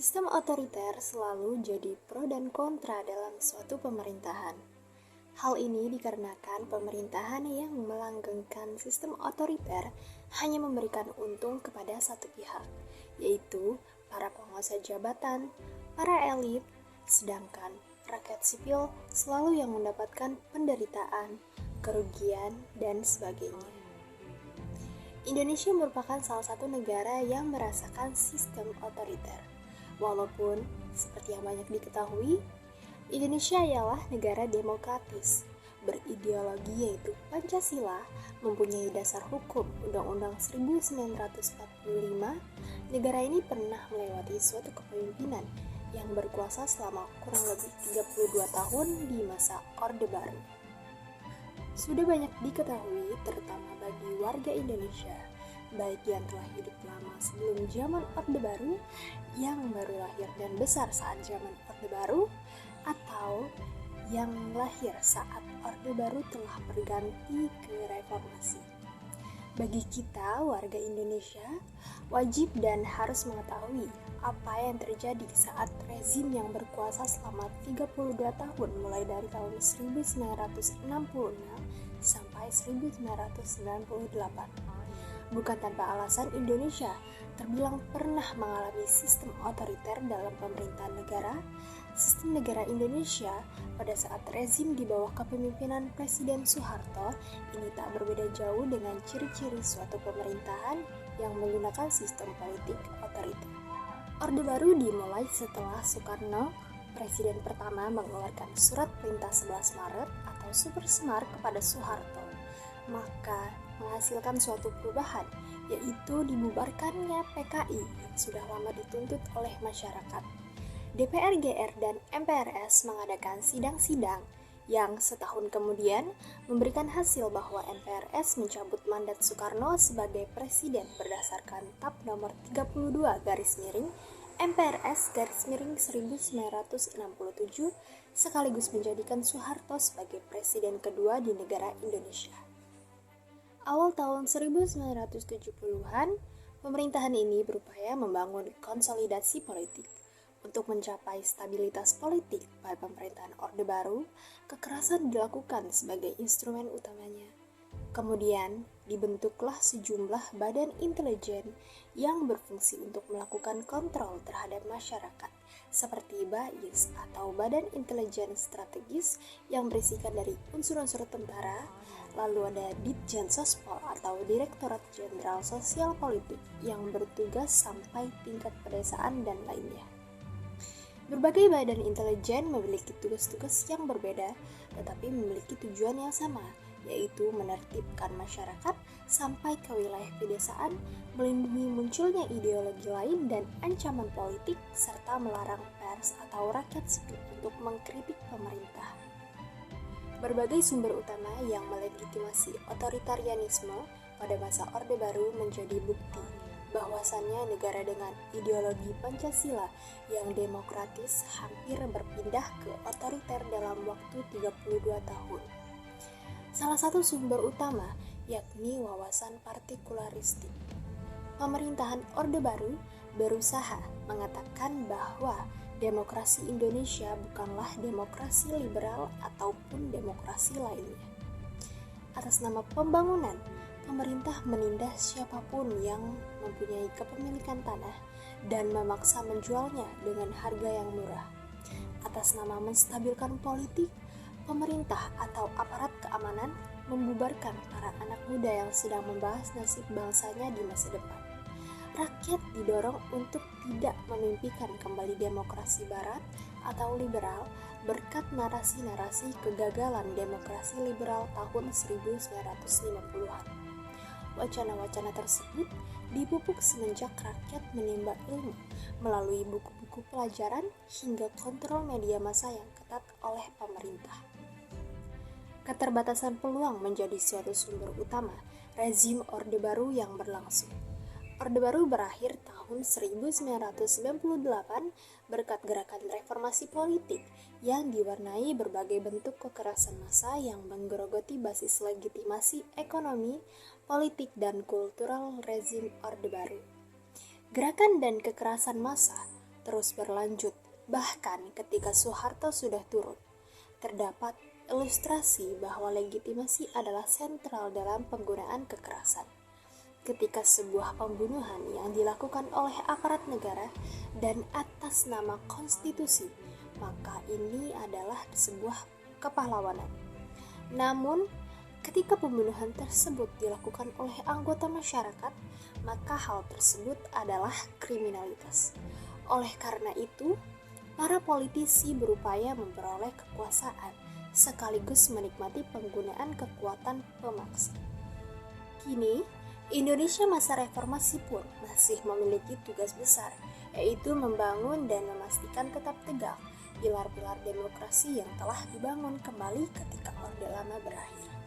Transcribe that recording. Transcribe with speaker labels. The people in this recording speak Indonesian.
Speaker 1: Sistem otoriter selalu jadi pro dan kontra dalam suatu pemerintahan. Hal ini dikarenakan pemerintahan yang melanggengkan sistem otoriter hanya memberikan untung kepada satu pihak, yaitu para penguasa jabatan, para elit, sedangkan rakyat sipil selalu yang mendapatkan penderitaan, kerugian, dan sebagainya. Indonesia merupakan salah satu negara yang merasakan sistem otoriter. Walaupun, seperti yang banyak diketahui, Indonesia ialah negara demokratis, berideologi yaitu Pancasila, mempunyai dasar hukum Undang-Undang 1945. Negara ini pernah melewati suatu kepemimpinan yang berkuasa selama kurang lebih 32 tahun di masa Orde Baru. Sudah banyak diketahui, terutama bagi warga Indonesia, baik yang telah hidup lama sebelum zaman Orde Baru, yang baru lahir dan besar saat zaman Orde Baru, atau yang lahir saat Orde Baru telah berganti ke reformasi. Bagi kita, warga Indonesia, wajib dan harus mengetahui apa yang terjadi saat rezim yang berkuasa selama 32 tahun mulai dari tahun 1966 sampai 1998. Bukan tanpa alasan Indonesia terbilang pernah mengalami sistem otoriter dalam pemerintahan negara. Sistem negara Indonesia pada saat rezim di bawah kepemimpinan Presiden Soeharto ini tak berbeda jauh dengan ciri-ciri suatu pemerintahan yang menggunakan sistem politik otoriter. Orde Baru dimulai setelah Soekarno, Presiden pertama, mengeluarkan surat perintah 11 Maret atau Super Semar kepada Soeharto, maka menghasilkan suatu perubahan, yaitu dibubarkannya PKI yang sudah lama dituntut oleh masyarakat. DPR, GR, dan MPRS mengadakan sidang-sidang yang setahun kemudian memberikan hasil bahwa MPRS mencabut mandat Soekarno sebagai presiden berdasarkan TAP nomor 32 MPRS 1967 sekaligus menjadikan Soeharto sebagai presiden kedua di negara Indonesia. Awal tahun 1970-an, pemerintahan ini berupaya membangun konsolidasi politik. Untuk mencapai stabilitas politik pada pemerintahan Orde Baru, kekerasan dilakukan sebagai instrumen utamanya. Kemudian, dibentuklah sejumlah badan intelijen yang berfungsi untuk melakukan kontrol terhadap masyarakat, seperti BAIS atau Badan Intelijen Strategis yang berisikan dari unsur-unsur tentara, lalu ada Ditjen Sospol atau Direktorat Jenderal Sosial Politik yang bertugas sampai tingkat pedesaan dan lainnya. Berbagai badan intelijen memiliki tugas-tugas yang berbeda, tetapi memiliki tujuan yang sama, yaitu menertibkan masyarakat sampai ke wilayah pedesaan, melindungi munculnya ideologi lain dan ancaman politik, serta melarang pers atau rakyat sipil untuk mengkritik pemerintah. Berbagai sumber utama yang melegitimasi otoritarianisme pada masa Orde Baru menjadi bukti bahwasannya negara dengan ideologi Pancasila yang demokratis hampir berpindah ke otoriter dalam waktu 32 tahun. Salah satu sumber utama yakni wawasan partikularistik. Pemerintahan Orde Baru berusaha mengatakan bahwa demokrasi Indonesia bukanlah demokrasi liberal ataupun demokrasi lainnya. Atas nama pembangunan, pemerintah menindas siapapun yang mempunyai kepemilikan tanah dan memaksa menjualnya dengan harga yang murah. Atas nama menstabilkan politik, pemerintah atau aparat keamanan membubarkan para anak muda yang sedang membahas nasib bangsanya di masa depan. Rakyat didorong untuk tidak memimpikan kembali demokrasi barat atau liberal berkat narasi-narasi kegagalan demokrasi liberal tahun 1950-an. Wacana-wacana tersebut dipupuk semenjak rakyat menimba ilmu melalui buku-buku pelajaran hingga kontrol media massa yang ketat oleh pemerintah. Keterbatasan peluang menjadi suatu sumber utama rezim Orde Baru yang berlangsung. Orde Baru berakhir tahun 1998 berkat gerakan reformasi politik yang diwarnai berbagai bentuk kekerasan massa yang menggerogoti basis legitimasi ekonomi, politik, dan kultural rezim Orde Baru. Gerakan dan kekerasan massa terus berlanjut, bahkan ketika Soeharto sudah turun. Terdapat ilustrasi bahwa legitimasi adalah sentral dalam penggunaan kekerasan. Ketika sebuah pembunuhan yang dilakukan oleh aparat negara dan atas nama konstitusi, maka ini adalah sebuah kepahlawanan. Namun, ketika pembunuhan tersebut dilakukan oleh anggota masyarakat, maka hal tersebut adalah kriminalitas. Oleh karena itu, para politisi berupaya memperoleh kekuasaan sekaligus menikmati penggunaan kekuatan pemaksa. Kini, Indonesia masa reformasi pun masih memiliki tugas besar, yaitu membangun dan memastikan tetap tegak pilar-pilar demokrasi yang telah dibangun kembali ketika Orde Lama berakhir.